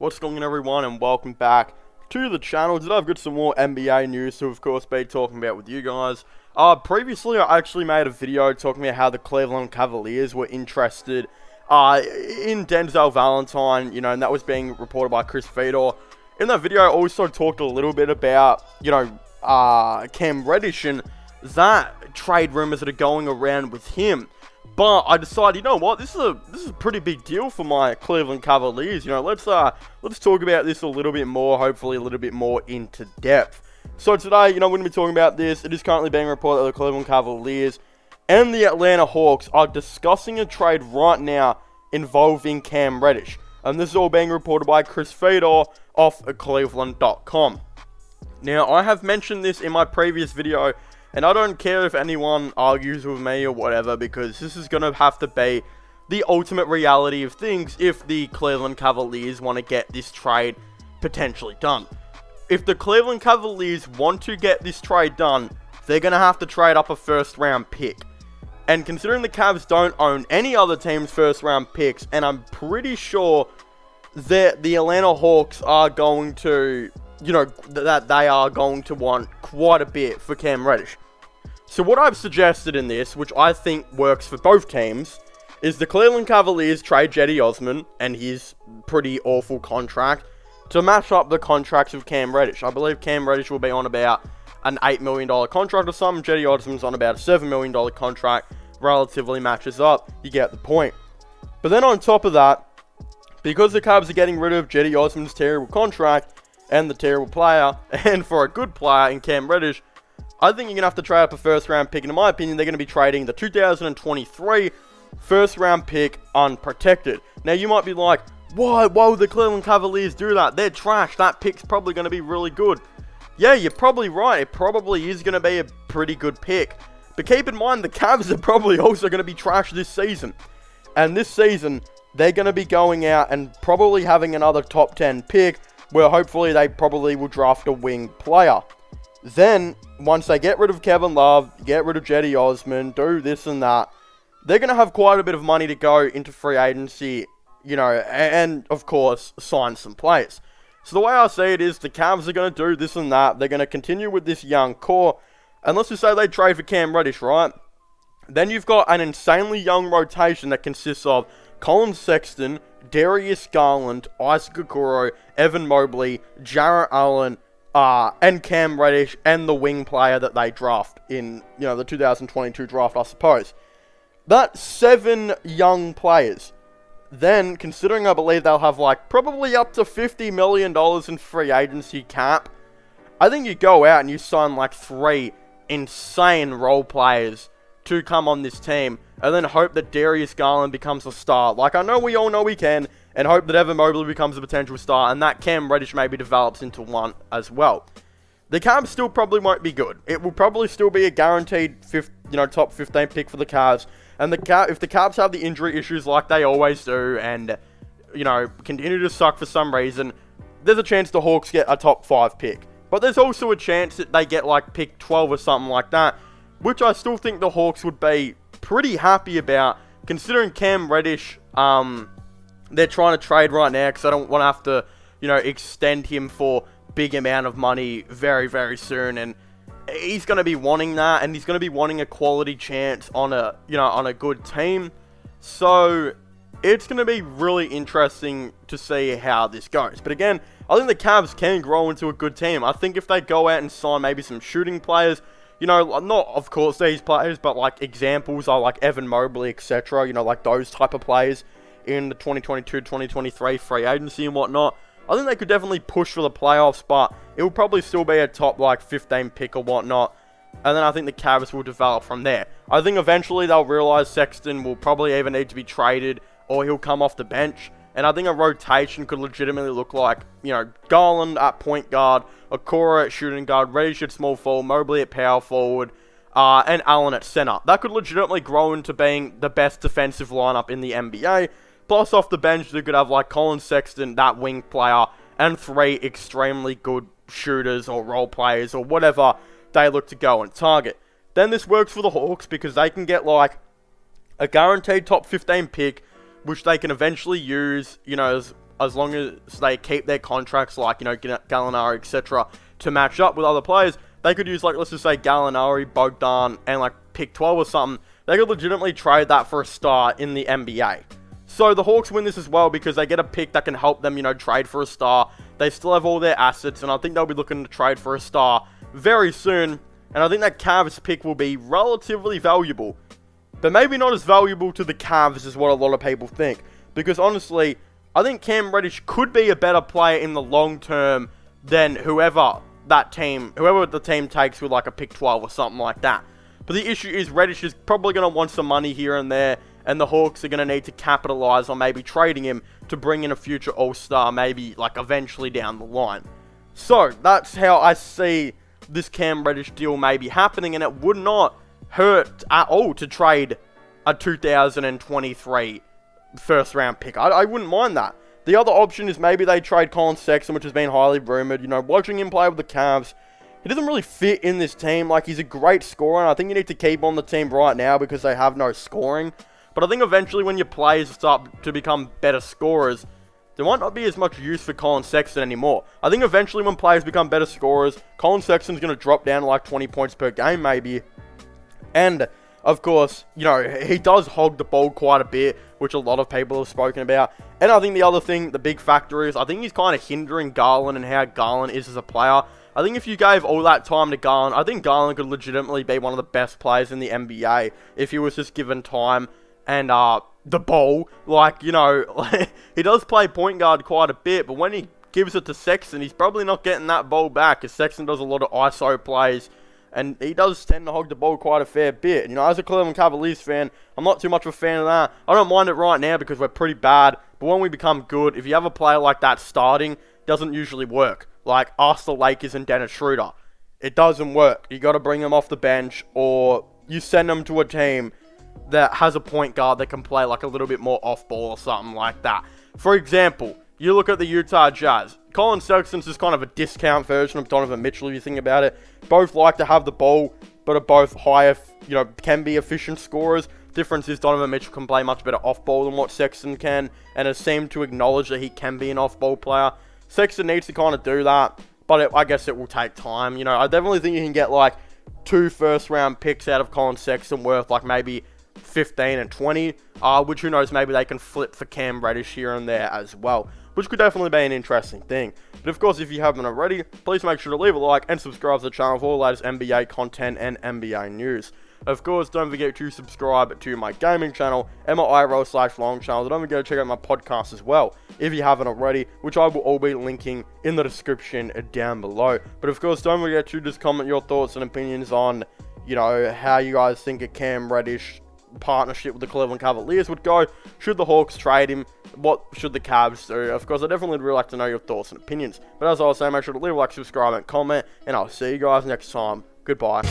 What's going on, everyone, and welcome back to the channel. Today I've got some more NBA news to, of course, be talking about with you guys. Previously, I actually made a video talking about how the Cleveland Cavaliers were interested in Denzel Valentine, and that was being reported by Chris Fedor. In that video, I also talked a little bit about, Cam Reddish and that trade rumors that are going around with him. But I decided, you know what, this is a pretty big deal for my Cleveland Cavaliers. Let's talk about this a little bit more, hopefully a little bit more into depth. So today, we're going to be talking about this. It is currently being reported that the Cleveland Cavaliers and the Atlanta Hawks are discussing a trade right now involving Cam Reddish. And this is all being reported by Chris Fedor off Cleveland.com. Now, I have mentioned this in my previous video, and I don't care if anyone argues with me or whatever, because this is going to have to be the ultimate reality of things if the Cleveland Cavaliers want to get this trade potentially done. If the Cleveland Cavaliers want to get this trade done, they're going to have to trade up a first round pick. And considering the Cavs don't own any other team's first round picks, and I'm pretty sure that the Atlanta Hawks are going to, that they are going to want quite a bit for Cam Reddish. So what I've suggested in this, which I think works for both teams, is the Cleveland Cavaliers trade Cedi Osman and his pretty awful contract to match up the contracts of Cam Reddish. I believe Cam Reddish will be on about an $8 million contract or something. Cedi Osman's on about a $7 million contract. Relatively matches up. You get the point. But then on top of that, because the Cavs are getting rid of Cedi Osman's terrible contract and the terrible player, and for a good player in Cam Reddish, I think you're going to have to trade up a first round pick. And in my opinion, they're going to be trading the 2023 first round pick unprotected. Now, you might be like, why would the Cleveland Cavaliers do that? They're trash. That pick's probably going to be really good. Yeah, you're probably right. It probably is going to be a pretty good pick. But keep in mind, the Cavs are probably also going to be trash this season. And this season, they're going to be going out and probably having another top 10 pick, where hopefully they probably will draft a wing player. Then, once they get rid of Kevin Love, get rid of Cedi Osman, do this and that, they're going to have quite a bit of money to go into free agency, and of course, sign some players. So the way I see it is, the Cavs are going to do this and that. They're going to continue with this young core. And let's just say they trade for Cam Reddish, right? Then you've got an insanely young rotation that consists of Colin Sexton, Darius Garland, Isaac Okoro, Evan Mobley, Jarrett Allen, and Cam Reddish, and the wing player that they draft in, the 2022 draft, I suppose. That's 7 young players. Then, considering I believe they'll have, probably up to $50 million in free agency cap, I think you go out and you sign, 3 insane role players to come on this team, and then hope that Darius Garland becomes a star. I know we all know he can, and hope that Evan Mobley becomes a potential star, and that Cam Reddish maybe develops into one as well. The Cavs still probably won't be good. It will probably still be a guaranteed top 15 pick for the Cavs. And if the Cavs have the injury issues like they always do, and continue to suck for some reason, there's a chance the Hawks get a top 5 pick. But there's also a chance that they get pick 12 or something like that, which I still think the Hawks would be pretty happy about, considering Cam Reddish, they're trying to trade right now because I don't want to have to, extend him for big amount of money very, very soon. And he's going to be wanting that, and he's going to be wanting a quality chance on a good team. So it's going to be really interesting to see how this goes. But again, I think the Cavs can grow into a good team. I think if they go out and sign maybe some shooting players, not of course these players, but examples are Evan Mobley, etc. Those type of players in the 2022-2023 free agency and whatnot. I think they could definitely push for the playoffs, but it will probably still be a top 15 pick or whatnot. And then I think the Cavs will develop from there. I think eventually they'll realize Sexton will probably either need to be traded or he'll come off the bench. And I think a rotation could legitimately look like, Garland at point guard, Okoro at shooting guard, Reddish at small forward, Mobley at power forward, and Allen at center. That could legitimately grow into being the best defensive lineup in the NBA. Plus, off the bench, they could have Colin Sexton, that wing player, and 3 extremely good shooters or role players or whatever they look to go and target. Then this works for the Hawks because they can get a guaranteed top 15 pick, which they can eventually use, as as long as they keep their contracts, like, you know, Gallinari, etc., to match up with other players, they could use, like, let's just say Gallinari, Bogdan, and, like, pick 12 or something. They could legitimately trade that for a star in the NBA. So the Hawks win this as well because they get a pick that can help them, you know, trade for a star. They still have all their assets, and I think they'll be looking to trade for a star very soon. And I think that Cavs pick will be relatively valuable, but maybe not as valuable to the Cavs as what a lot of people think. Because honestly, I think Cam Reddish could be a better player in the long term than whoever the team takes with like a pick 12 or something like that. But the issue is Reddish is probably going to want some money here and there, and the Hawks are going to need to capitalize on maybe trading him to bring in a future All-Star, maybe like eventually down the line. So that's how I see this Cam Reddish deal maybe happening, and it would not hurt at all to trade a 2023 first round pick. I wouldn't mind that. The other option is maybe they trade Colin Sexton, which has been highly rumored. You know, watching him play with the Cavs, he doesn't really fit in this team. Like, he's a great scorer, and I think you need to keep on the team right now because they have no scoring. But I think eventually when your players start to become better scorers, there might not be as much use for Colin Sexton anymore. I think eventually when players become better scorers, Colin Sexton's going to drop down to like 20 points per game maybe. And, of course, you know, he does hog the ball quite a bit, which a lot of people have spoken about. And I think the other thing, the big factor is, I think he's kind of hindering Garland and how Garland is as a player. I think if you gave all that time to Garland, I think Garland could legitimately be one of the best players in the NBA if he was just given time and the ball. Like, you know, he does play point guard quite a bit, but when he gives it to Sexton, he's probably not getting that ball back, because Sexton does a lot of ISO plays, and he does tend to hog the ball quite a fair bit. You know, as a Cleveland Cavaliers fan, I'm not too much of a fan of that. I don't mind it right now because we're pretty bad, but when we become good, if you have a player like that starting, it doesn't usually work. Like, ask the Lakers and Dennis Schroeder. It doesn't work. You got to bring them off the bench, or you send them to a team that has a point guard that can play like a little bit more off-ball or something like that. For example, you look at the Utah Jazz. Colin Sexton's is kind of a discount version of Donovan Mitchell, if you think about it. Both like to have the ball, but are both higher, you know, can be efficient scorers. Difference is Donovan Mitchell can play much better off-ball than what Sexton can, and has seemed to acknowledge that he can be an off-ball player. Sexton needs to kind of do that, but I guess it will take time. You know, I definitely think you can get like 2 first-round picks out of Colin Sexton worth like maybe 15 and 20, which who knows, maybe they can flip for Cam Reddish here and there as well, which could definitely be an interesting thing. But of course, if you haven't already, please make sure to leave a like and subscribe to the channel for all the latest NBA content and NBA news. Of course, don't forget to subscribe to my gaming channel and my IRL/long channel. Don't forget to check out my podcast as well, if you haven't already, which I will all be linking in the description down below. But of course, don't forget to just comment your thoughts and opinions on, you know, how you guys think a Cam Reddish partnership with the Cleveland Cavaliers would go. Should the Hawks trade him? What should the Cavs do? Of course, I definitely would really like to know your thoughts and opinions. But as I was saying, make sure to leave a like, subscribe, and comment, and I'll see you guys next time. Goodbye.